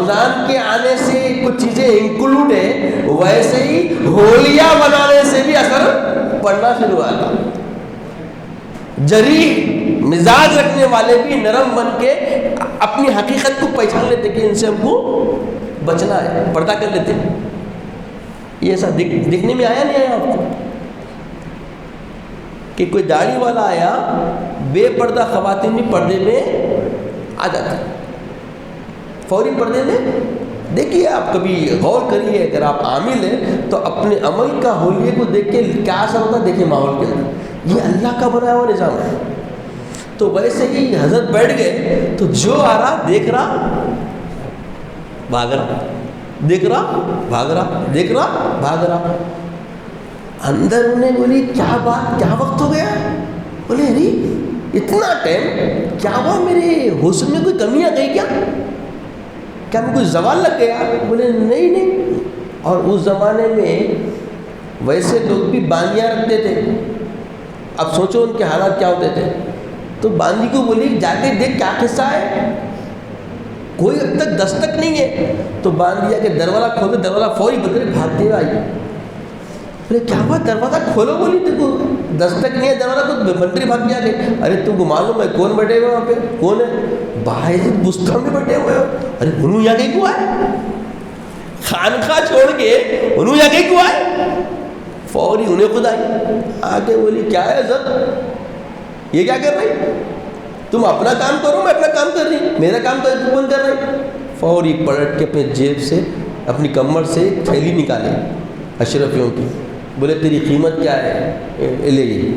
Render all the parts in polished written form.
رمضان کے آنے سے کچھ چیزیں انکلوڈ ہیں، ویسے ہی ہولیاں منانے سے بھی اثر پڑنا شروع ہوا تھا۔ جری مزاج رکھنے والے بھی نرم بن کے اپنی حقیقت کو پہچان لیتے کہ ان سے ہم کو بچنا ہے، پردہ کر لیتے۔ یہ ایسا دکھنے میں آیا نہیں آیا آپ کو کہ کوئی داڑھی والا آیا، بے پردہ خواتین بھی پردے میں آ جاتا، فوری پردے میں؟ دیکھیے آپ کبھی غور کریے، اگر آپ عامل ہیں تو اپنے عمل کا ہولیے کو دیکھ کے کیا اثر ہوتا ہے دیکھیں ماحول کے اندر۔ یہ اللہ کا بنایا ہوا نظام ہے۔ تو ویسے ہی حضرت بیٹھ گئے تو جو آ رہا دیکھ رہا بھاگ رہا، دیکھ رہا بھاگ رہا، دیکھ رہا بھاگ رہا۔ اندر انہیں بولی کیا بات، کیا وقت ہو گیا؟ بولے ارے اتنا ٹائم کیا ہوا، میرے حسن میں کوئی کمی آ گئی کیا میں کوئی زوال لگ گیا؟ بولے نہیں۔ اور اس زمانے میں ویسے لوگ بھی باندیاں رکھتے تھے، اب سوچو ان کے حالات کیا ہوتے تھے۔ تو باندی کو بولی جا کے دیکھ کیا قصہ ہے، کوئی اب تک دستک نہیں ہے۔ تو باندیا کے دروازہ کھولتے، دروازہ فوری بدلے بھاگتے ہوئے آئی۔ بولے کیا ہوا، دروازہ کھولو، بولی دیکھو دستک نہیں ہے دروازہ، تو منتری بھاگ کے آ گئے۔ ارے تم کو معلوم ہے کون بیٹھے ہوئے وہاں پہ؟ کون ہے؟ باعزت بستان میں بیٹھے ہوئے ہو۔ ارے انہوں یہاں گئی کیوں ہے؟ خانخواہ چھوڑ کے انہوں یہاں گئی کیوں ہے؟ فوری انہیں خود آئی آ کے بولی کیا ہے عزت، یہ کیا کر رہی؟ تم اپنا کام کرو، میں اپنا کام کر رہی، میرا کام کون کر رہی؟ فوری پلٹ کے اپنے جیب سے اپنی کمر سے ایک تھیلی نکالے اشرفیوں کی۔ بولے تیری قیمت کیا ہے؟ لے لی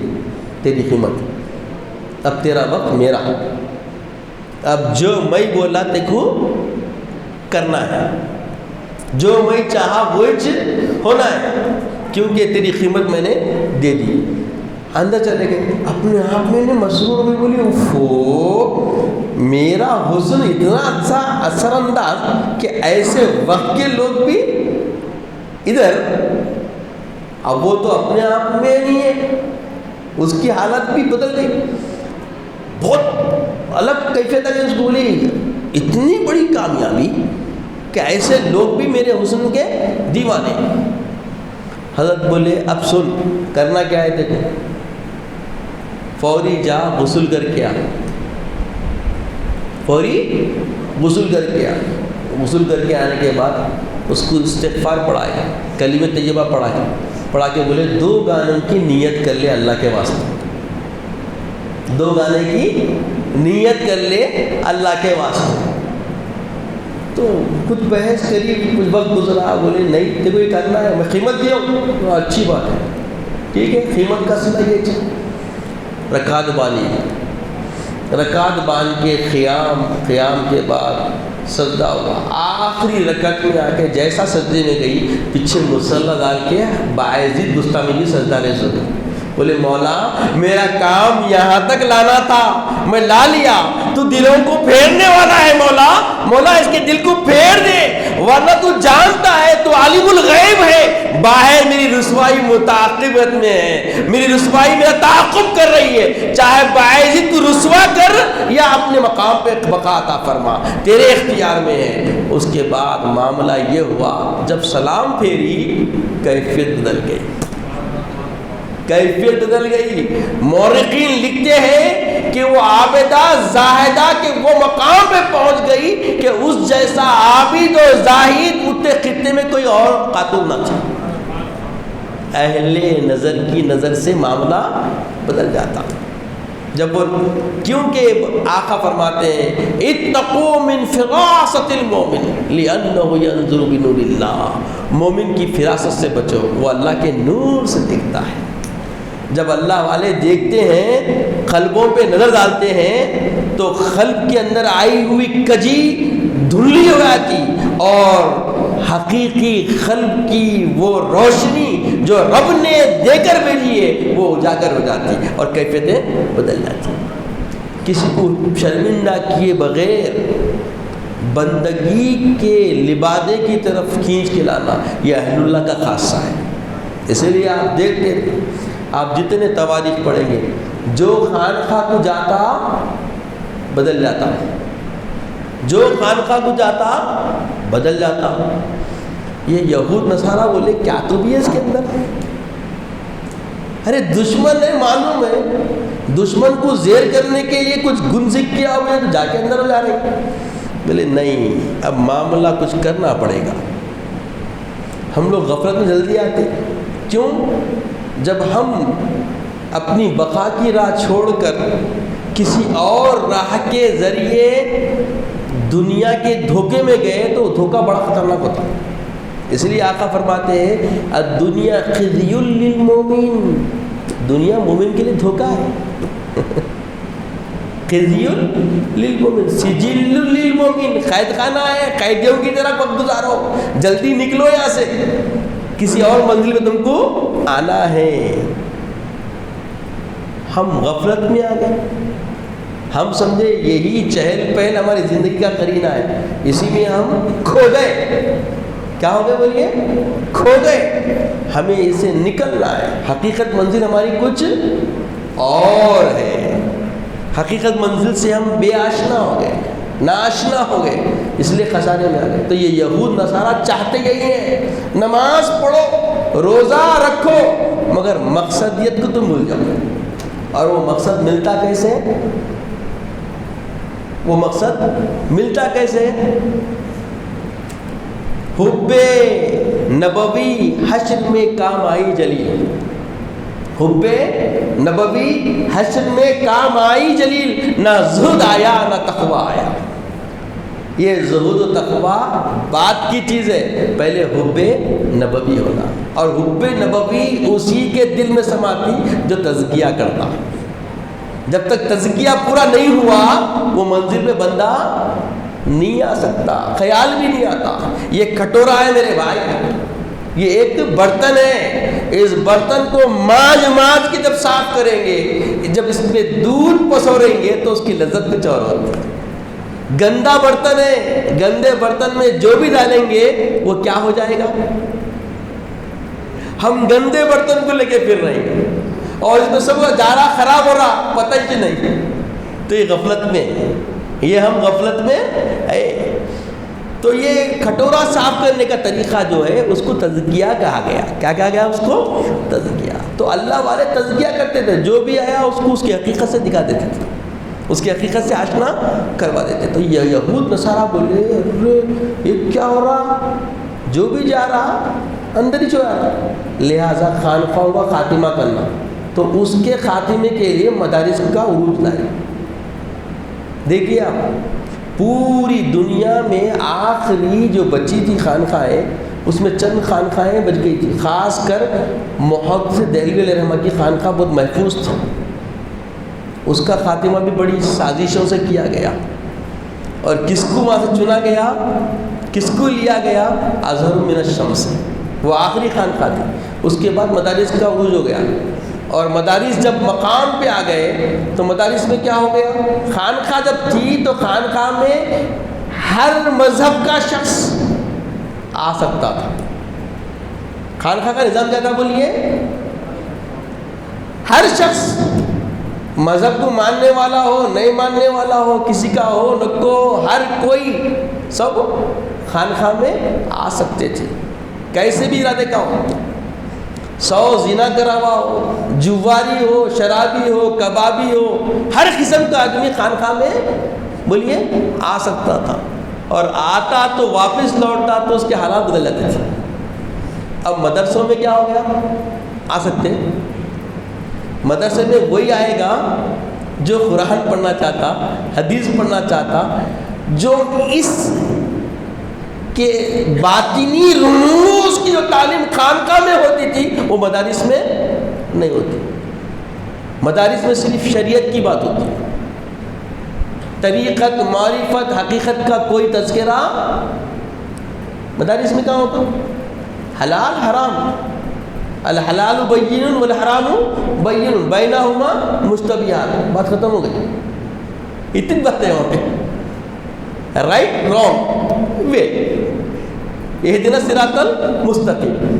تیری قیمت، اب تیرا وقت میرا، اب جو میں بولا دیکھو کرنا ہے، جو میں چاہا وہی ہونا ہے، کیونکہ تیری قیمت میں نے دے دی۔ اندر چلے گئے، اپنے آپ میں نے مسرور ہوئی، بولی اوفو میرا حسن اتنا اچھا اثر انداز کہ ایسے وقت کے لوگ بھی ادھر۔ اب وہ تو اپنے آپ میں نہیں ہے، اس کی حالت بھی بدل گئی، بہت الگ کیفیت ہے۔ اس کو بولی اتنی بڑی کامیابی کہ ایسے لوگ بھی میرے حسن کے دیوانے۔ حضرت بولے اب سن کرنا کیا ہے دیکھو، فوری جا غسل کر کے آ، فوری غسل کر کے آ۔ غسل کر کے آنے کے بعد اس کو استغفار پڑھائے، کلمہ طیبہ پڑھائے، پڑھا کے بولے 2 گانوں کی نیت کر لے اللہ کے واسطے، 2 گانے کی نیت کر لے اللہ کے واسطے۔ تو کچھ بحث کری، کچھ وقت گزرا، بولے نہیں دیکھو یہ کرنا ہے، میں قیمت دیا ہوں تو اچھی بات ہے، ٹھیک ہے، قیمت کا صلہ یہ چیز۔ رکعت باندھی، رکعت باندھ کے قیام کے بعد سجدہ ہوا، آخری رکعت میں آ کے جیسا سجدے میں گئی پیچھے مصلی ڈال کے باعزت گستاخی کی سجدہ رہ سو۔ بولے مولا میرا کام یہاں تک لانا تھا، میں لا لیا، تو دلوں کو پھیرنے والا ہے مولا، مولا اس کے دل کو پھیر دے، ورنہ تو جانتا ہے تو عالم الغیب ہے، باہر میری رسوائی متعاقبت میں ہے، میری رسوائی میرا تعاقب کر رہی ہے، چاہے باعزت تو رسوا کر یا اپنے مقام پہ بقا عطا فرما، تیرے اختیار میں ہے۔ اس کے بعد معاملہ یہ ہوا جب سلام پھیری کیفیت بدل گئی، کیفیت بدل گئی۔ مورخین لکھتے ہیں کہ وہ عابدہ زاہدہ کے وہ مقام پہ پہنچ گئی کہ اس جیسا عابد و زاہد اتنے خطے میں کوئی اور قاتل نہ تھا۔ اہل نظر کی نظر سے معاملہ بدل جاتا، جب وہ کیونکہ آقا فرماتے ہیں اتقوا من فراست المومن لأنه ينظر بنور اللہ، مومن کی فراست سے بچو، وہ اللہ کے نور سے دیکھتا ہے۔ جب اللہ والے دیکھتے ہیں، قلبوں پہ نظر ڈالتے ہیں، تو قلب کے اندر آئی ہوئی کجی دھندلی ہو جاتی، اور حقیقی قلب کی وہ روشنی جو رب نے دے کر بھیجی ہے وہ اجاگر ہو جاتی اور کیفیتیں بدل جاتی۔ کسی کو شرمندہ کیے بغیر بندگی کے لبادے کی طرف کھینچ کے لانا یہ اہل اللہ کا خاصہ ہے۔ اسی لیے آپ دیکھتے ہیں، آپ جتنے تواریخ پڑھیں گے، جو خانقاہ کو جاتا بدل جاتا، جو خانقاہ کو جاتا بدل جاتا. یہ یہود نصارہ بولے کیا تو بھی ہے اس کے اندر. ارے دشمن ہے, معلوم ہے, دشمن کو زیر کرنے کے لیے کچھ گنزک کیا ہوا ہے تو جا کے اندر ہو جا رہے ہیں. بولے نہیں, اب معاملہ کچھ کرنا پڑے گا. ہم لوگ غفلت میں جلدی آتے. کیوں؟ جب ہم اپنی بقا کی راہ چھوڑ کر کسی اور راہ کے ذریعے دنیا کے دھوکے میں گئے تو دھوکہ بڑا خطرناک ہوتا ہے. اس لیے آقا فرماتے ہیں الدنیا خزی للمومن, دنیا مومن کے لیے دھوکہ ہے. خزی للمومن سجل للمومن, قید خانہ ہے, قیدیوں کی طرح وقت گزارو, جلدی نکلو یہاں سے, کسی اور منزل میں تم کو آنا ہے. ہم غفلت میں آ گئے, ہم سمجھے یہی چہل پہل ہماری زندگی کا قرینہ ہے, اسی میں ہم کھو گئے. کیا ہو گئے بولیے؟ کھو گئے. ہمیں اسے نکلنا ہے. حقیقت منزل ہماری کچھ اور ہے. حقیقت منزل سے ہم بے آشنا ہو گئے, ناآشنا ہو گئے, اس لیے خسارے میں آ گئے. تو یہ یہود نصارہ چاہتے یہی ہیں, نماز پڑھو, روزہ رکھو, مگر مقصدیت کو تم بھول جاؤ. اور وہ مقصد ملتا کیسے؟ وہ مقصد ملتا کیسے؟ حب نبوی حشر میں کام آئی جلیل. حب نبوی حشر میں کام آئی جلیل, نہ زہد آیا نہ تقوی آیا. یہ زہد و تقوی بات کی چیز ہے, پہلے حب نبوی ہونا. اور حب نبوی اسی کے دل میں سماتی جو تزکیہ کرتا. جب تک تزکیہ پورا نہیں ہوا وہ منزل پہ بندہ نہیں آ سکتا, خیال بھی نہیں آتا. یہ کھٹورا ہے میرے بھائی, یہ ایک برتن ہے. اس برتن کو مانج مانج کے جب صاف کریں گے, جب اس میں دودھ پسوریں گے تو اس کی لذت کچھ اور ہوتی ہے. گندا برتن ہے, گندے برتن میں جو بھی ڈالیں گے وہ کیا ہو جائے گا. ہم گندے برتن کو لے کے پھر رہے ہیں اور اس میں سب کا جا رہا, خراب ہو رہا, پتہ ہی نہیں. تو یہ غفلت میں, یہ ہم غفلت میں ہے. تو یہ کھٹورا صاف کرنے کا طریقہ جو ہے اس کو تزکیہ کہا گیا. کیا کہا گیا اس کو؟ تزکیہ. تو اللہ والے تزکیہ کرتے تھے, جو بھی آیا اس کو اس کی حقیقت سے دکھا دیتے تھے, اس کی حقیقت سے آشنا کروا دیتے. تو یہ یہود نصارہ بولے یہ کیا ہو رہا, جو بھی جا رہا اندر ہی چھوڑا رہا. لہٰذا خانقاہوں کا خاتمہ کرنا, تو اس کے خاتمے کے لیے مدارس کا عروج لائے. دیکھیے آپ, پوری دنیا میں آخری جو بچی تھی خانقاہیں, اس میں چند خانقاہیں بچ گئی تھی. خاص کر محدث دہلوی علیہ رحمہ کی خانقاہ بہت محفوظ تھی. اس کا خاتمہ بھی بڑی سازشوں سے کیا گیا. اور کس کو وہاں سے چنا گیا, کس کو لیا گیا؟ ازہر من الشمس, وہ آخری خانقاہ تھی. اس کے بعد مدارس کا عروج ہو گیا. اور مدارس جب مقام پہ آ گئے تو مدارس میں کیا ہو گیا, خانقاہ جب تھی تو خانقاہ میں ہر مذہب کا شخص آ سکتا تھا. خانقاہ کا نظام کیا تھا بولیے؟ ہر شخص, مذہب کو ماننے والا ہو, نہیں ماننے والا ہو, کسی کا ہو نہ کو, ہر کوئی سب خانقاہ میں آ سکتے تھے, کیسے بھی ارادے کا ہو. 100 زنا کرا ہوا ہو, جواری ہو, شرابی ہو, کبابی ہو, ہر قسم کا آدمی خانقاہ میں بولیے آ سکتا تھا. اور آتا تو واپس لوٹتا تو اس کے حالات بدل جاتے تھے. اب مدرسوں میں کیا ہو گیا, آ سکتے. مدرسے میں وہی آئے گا جو قرآن پڑھنا چاہتا, حدیث پڑھنا چاہتا, جو اس کہ باطنی رموز کی جو تعلیم خانقاہ میں ہوتی تھی وہ مدارس میں نہیں ہوتی. مدارس میں صرف شریعت کی بات ہوتی ہے, طریقت, معرفت, حقیقت کا کوئی تذکرہ مدارس میں کہاں ہوتا. حلال حرام, الحلال بین والحرام بین بینہما مشتبہات, بات ختم ہو گئی. اتنی باتیں وہاں پہ, رائٹ رانگ وے, اہدنا الصراط المستقیم.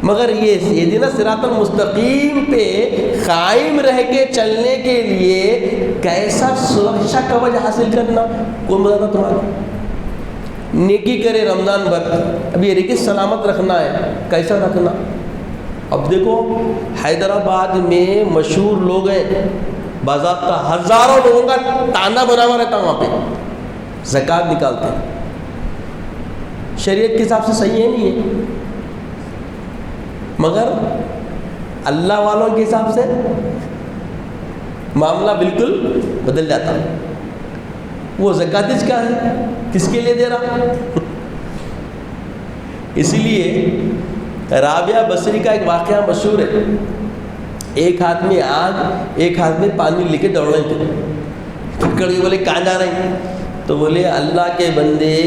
مگر یہ اہدنا الصراط المستقیم پہ قائم رہ کے چلنے کے لیے کیسا سرکشا کوچ حاصل کرنا, کون بتاتا تمہارا؟ نیکی کرے رمضان بھر. اب یہ رزق سلامت رکھنا ہے، کیسا رکھنا؟ اب دیکھو حیدرآباد میں مشہور لوگ ہیں، باضابطہ ہزاروں لوگوں کا تانا بنا ہوا رہتا وہاں پہ، زکوٰۃ نکالتے ہیں. شریعت کے حساب سے صحیح ہے نہیں ہے، مگر اللہ والوں کے حساب سے معاملہ بالکل بدل جاتا ہے. وہ زکوٰۃ کا ہے، کس کے لیے دے رہا؟ اسی لیے رابعہ بصری کا ایک واقعہ مشہور ہے. ایک ہاتھ میں آگ، ایک ہاتھ میں پانی لے کے دوڑ رہے تھے. پکڑ کے بولے کہاں جا رہے ہیں؟ تو بولے اللہ کے بندے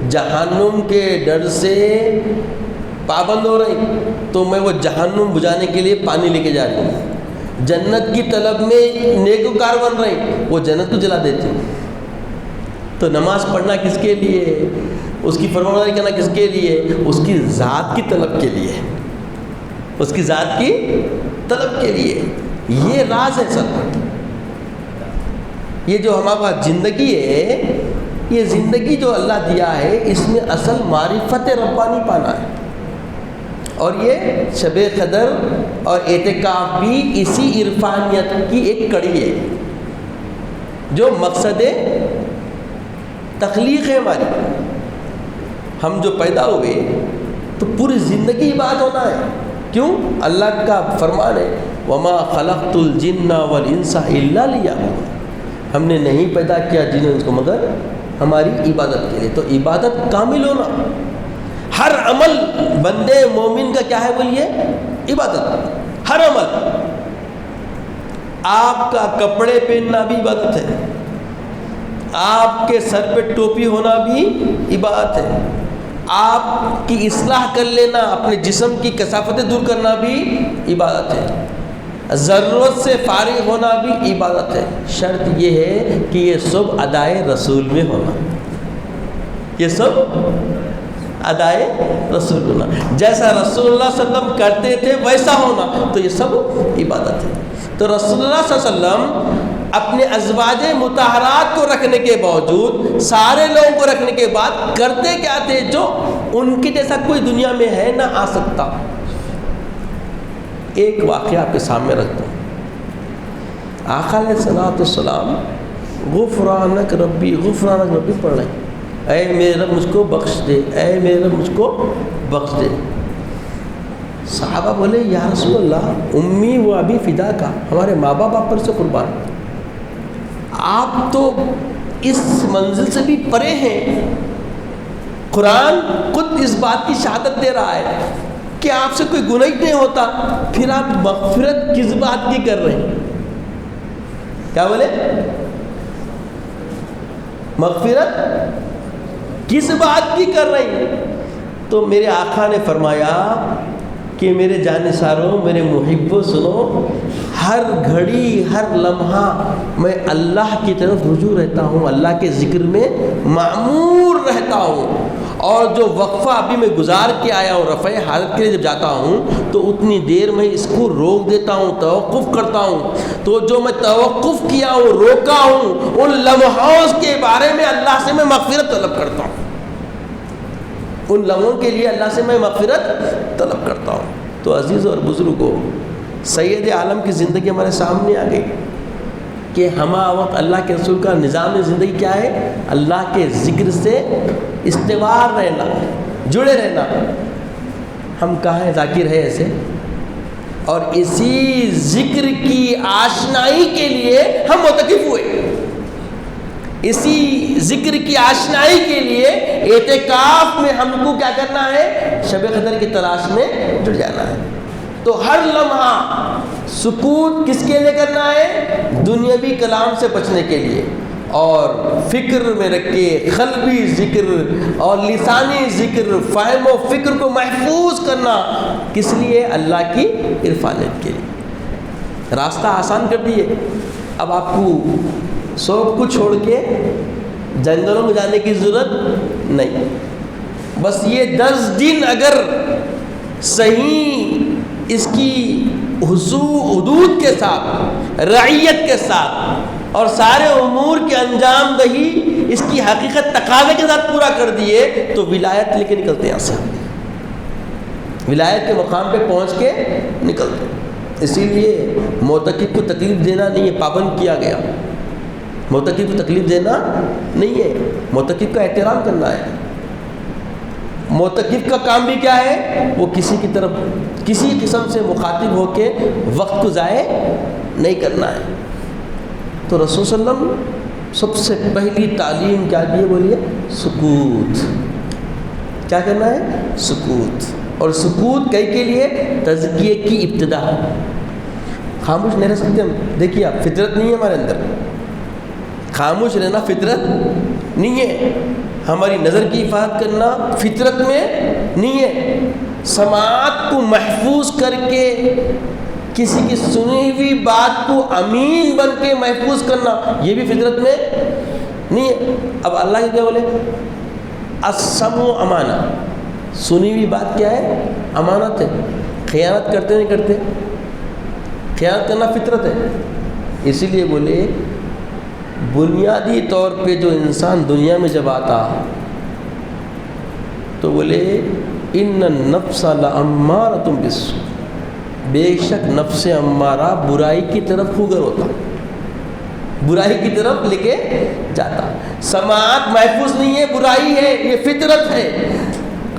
جہنم کے ڈر سے پابند ہو رہے ہیں، تو میں وہ جہنم بجھانے کے لیے پانی لے کے جا رہی ہوں. جنت کی طلب میں نیکوکار بن رہے ہیں، وہ جنت کو جلا دیتے ہیں. تو نماز پڑھنا کس کے لیے؟ اس کی فرمانبرداری کرنا کس کے لیے؟ اس کی ذات کی طلب کے لیے، اس کی ذات کی طلب کے لیے. یہ راز ہے سب. یہ جو ہمارے پاس زندگی ہے، یہ زندگی جو اللہ دیا ہے، اس میں اصل معرفت ربانی پانا ہے. اور یہ شب قدر اور اعتکاف بھی اسی عرفانیت کی ایک کڑی ہے، جو مقصد تخلیق ہے ہماری. ہم جو پیدا ہوئے تو پوری زندگی عبادت ہونا ہے. کیوں؟ اللہ کا فرمان ہے وما خلقت الجن والانس الا لیعبدون. ہم نے نہیں پیدا کیا جن و انس کو مگر ہماری عبادت کے لیے. تو عبادت کامل ہونا، ہر عمل بندے مومن کا کیا ہے بولیے؟ عبادت. ہر عمل. آپ کا کپڑے پہننا بھی عبادت ہے، آپ کے سر پہ ٹوپی ہونا بھی عبادت ہے، آپ کی اصلاح کر لینا، اپنے جسم کی کثافتیں دور کرنا بھی عبادت ہے، ضرورت سے فارغ ہونا بھی عبادت ہے. شرط یہ ہے کہ یہ سب ادائے رسول میں ہونا، یہ سب ادائے رسول ہونا. جیسا رسول اللہ صلی اللہ علیہ وسلم کرتے تھے ویسا ہونا، تو یہ سب عبادت ہے. تو رسول اللہ صلی اللہ علیہ وسلم اپنے ازواج مطہرات کو رکھنے کے باوجود، سارے لوگوں کو رکھنے کے بعد کرتے کیا تھے جو ان کے جیسا کوئی دنیا میں ہے نہ آ سکتا. ایک واقعہ آپ کے سامنے رکھتا ہوں. آقا علیہ الصلوۃ والسلام غفرانک ربی غفرانک ربی پڑھ رہے ہیں. اے میرے رب مجھ کو بخش دے، اے میرے رب مجھ کو بخش دے. صحابہ بولے یا رسول اللہ امی و ابی فدا کا، ہمارے ماں باپ آپ پر سے قربان. آپ تو اس منزل سے بھی پرے ہیں. قرآن خود اس بات کی شہادت دے رہا ہے کہ آپ سے کوئی گناہ نہیں ہوتا، پھر آپ مغفرت کس بات کی کر رہے ہیں؟ کیا بولے؟ مغفرت کس بات کی کر رہے ہیں؟ تو میرے آقا نے فرمایا کہ میرے جانثاروں، میرے محبوں، سنو، ہر گھڑی ہر لمحہ میں اللہ کی طرف رجوع رہتا ہوں، اللہ کے ذکر میں معمور رہتا ہوں. اور جو وقفہ ابھی میں گزار کے آیا ہوں رفع حاجت کے لیے جب جاتا ہوں تو اتنی دیر میں اس کو روک دیتا ہوں، توقف کرتا ہوں. تو جو میں توقف کیا ہوں، روکا ہوں، ان لمحوں کے بارے میں اللہ سے میں مغفرت طلب کرتا ہوں. ان لمحوں کے لیے اللہ سے میں مغفرت طلب کرتا ہوں. تو عزیز اور بزرگوں، سید عالم کی زندگی ہمارے سامنے آ گئی کہ ہمہ وقت اللہ کے رسول کا نظام زندگی کیا ہے؟ اللہ کے ذکر سے استوار رہنا، جڑے رہنا. ہم کہاں ہیں ذاکر ہے ایسے؟ اور اسی ذکر کی آشنائی کے لیے ہم معتکف ہوئے. اسی ذکر کی آشنائی کے لیے اعتکاف میں ہم کو کیا کرنا ہے؟ شب قدر کی تلاش میں جڑ جانا ہے. تو ہر لمحہ سکوت کس کے لیے کرنا ہے؟ دنیاوی کلام سے بچنے کے لیے. اور فکر میں رکھ کے قلبی ذکر اور لسانی ذکر، فہم و فکر کو محفوظ کرنا کس لیے؟ اللہ کی عرفانیت کے لیے. راستہ آسان کر دیے. اب آپ کو سب کو چھوڑ کے جنگلوں میں جانے کی ضرورت نہیں. بس یہ 10 دن اگر صحیح اس کی حدود کے ساتھ، رعیت کے ساتھ اور سارے امور کی انجام دہی اس کی حقیقت تقاضے کے ساتھ پورا کر دیے تو ولایت لے کے نکلتے ہیں یہاں سے، ولایت کے مقام پہ پہنچ کے نکلتے ہیں۔ اسی لیے معتکف کو تکلیف دینا نہیں ہے، پابند کیا گیا۔ معتکف کو تکلیف دینا نہیں ہے، معتکف کا احترام کرنا ہے۔ معتکف کا کام بھی کیا ہے؟ وہ کسی کی طرف کسی قسم سے مخاطب ہو کے وقت کو ضائع نہیں کرنا ہے۔ تو رسول صلی اللہ علیہ وسلم سب سے پہلی تعلیم کیا دی ہے؟ بولیے سکوت۔ کیا کرنا ہے؟ سکوت۔ اور سکوت کئی کے لیے تزکیے کی ابتدا۔ خاموش نہیں رہ سکتے ہم، دیکھیے آپ، فطرت نہیں ہے ہمارے اندر، خاموش رہنا فطرت نہیں ہے، ہماری نظر کی حفاظت کرنا فطرت میں نہیں ہے، سماعت کو محفوظ کر کے کسی کی سنی ہوئی بات کو امین بن کے محفوظ کرنا یہ بھی فطرت میں نہیں ہے۔ اب اللہ کے کیا بولے؟ السمع امانہ، سنی ہوئی بات کیا ہے؟ امانت ہے۔ خیانت کرتے نہیں کرتے؟ خیانت کرنا فطرت ہے۔ اسی لیے بولے بنیادی طور پہ جو انسان دنیا میں جب آتا تو بولے ان النفس لامارۃ بالسوء، بے شک نفس امارہ برائی کی طرف خوگر ہوتا، برائی کی طرف لے کے جاتا۔ سماعت محفوظ نہیں ہے، برائی ہے، یہ فطرت ہے۔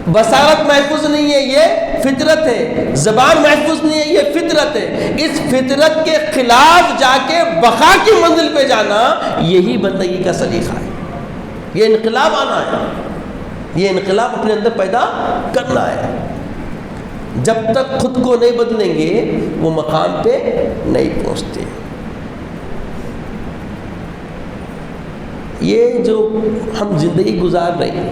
بصارت محفوظ نہیں ہے، یہ فطرت ہے۔ زبان محفوظ نہیں ہے، یہ فطرت ہے۔ اس فطرت کے خلاف جا کے بقا کی منزل پہ جانا یہی بندگی کا سلیقہ ہے۔ یہ انقلاب آنا ہے، یہ انقلاب اپنے اندر پیدا کرنا ہے۔ جب تک خود کو نہیں بدلیں گے وہ مقام پہ نہیں پہنچتے۔ یہ جو ہم زندگی گزار رہے ہیں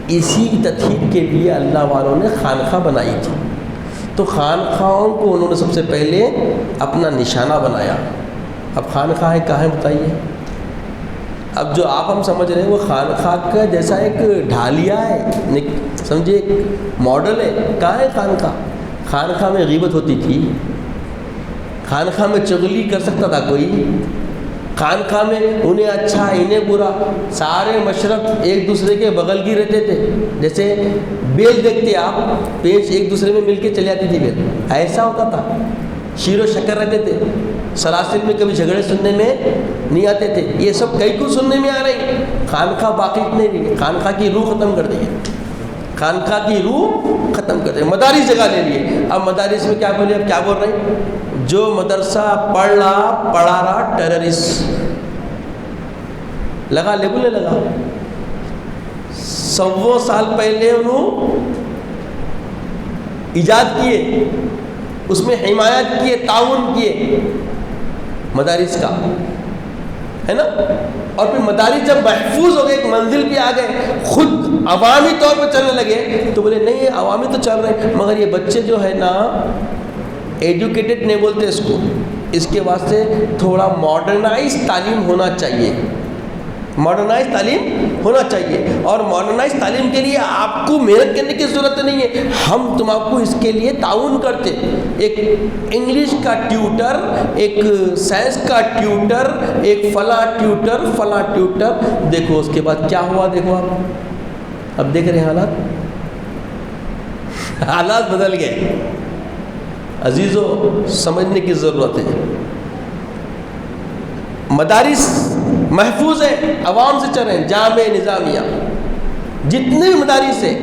اسی تطہیر کے لیے اللہ والوں نے خانقاہ بنائی تھی، تو خانقاہوں کو انہوں نے سب سے پہلے اپنا نشانہ بنایا۔ اب خانقاہ کہاں ہے بتائیے؟ اب جو آپ ہم سمجھ رہے ہیں وہ خانقاہ کا جیسا ایک ڈھالیا ہے، سمجھے، ایک ماڈل ہے۔ کہاں ہے خانقاہ؟ خانقاہ میں غیبت ہوتی تھی، خانقاہ میں چغلی کر سکتا تھا کوئی، خانقاہ میں انہیں اچھا انہیں برا، سارے مشرق ایک دوسرے کے بغل کی رہتے تھے۔ جیسے بیل دیکھتے آپ، پیچ ایک دوسرے میں مل کے چلی آتی تھی بیل، ایسا ہوتا تھا۔ شیر و شکر رہتے تھے، سلاسل میں کبھی جھگڑے سننے میں نہیں آتے تھے۔ یہ سب کئی کو سننے میں آ رہی، خانقاہ باقی نہیں رہی، خانقاہ کی روح ختم کر دی ہے، خانقاہ کی روح ختم کر دی۔ مدارس جگہ لے لیے، اب مدارس میں کیا بولے؟ اب کیا بول رہے ہیں؟ جو مدرسہ پڑھا رہا ٹیررسٹ، لگا لیبل لگا۔ 100 سال پہلے انہوں ایجاد کیے، اس میں حمایت کیے، تعاون کیے مدارس کا، ہے نا؟ اور پھر مدارس جب محفوظ ہو گئے، ایک منزل پہ آ گئے، خود عوامی طور پہ چلنے لگے، تو بولے نہیں عوامی تو چل رہے ہیں مگر یہ بچے جو ہے نا ایجوکیٹڈ نہیں بولتے اس کو، اس کے واسطے تھوڑا ماڈرنائز تعلیم ہونا چاہیے، ماڈرنائز تعلیم ہونا چاہیے۔ اور ماڈرنائز تعلیم کے لیے آپ کو محنت کرنے کی ضرورت نہیں ہے، ہم تم آپ کو اس کے لیے تعاون کرتے، ایک انگلش کا ٹیوٹر، ایک سائنس کا ٹیوٹر، ایک فلاں ٹیوٹر، دیکھو اس کے بعد کیا ہوا، دیکھو آپ اب دیکھ رہے ہیں حالات بدل گئے۔ عزیزو سمجھنے کی ضرورت ہے، مدارس محفوظ ہیں، عوام سے چل رہے ہیں، جامع نظامیہ جتنے بھی مدارس ہیں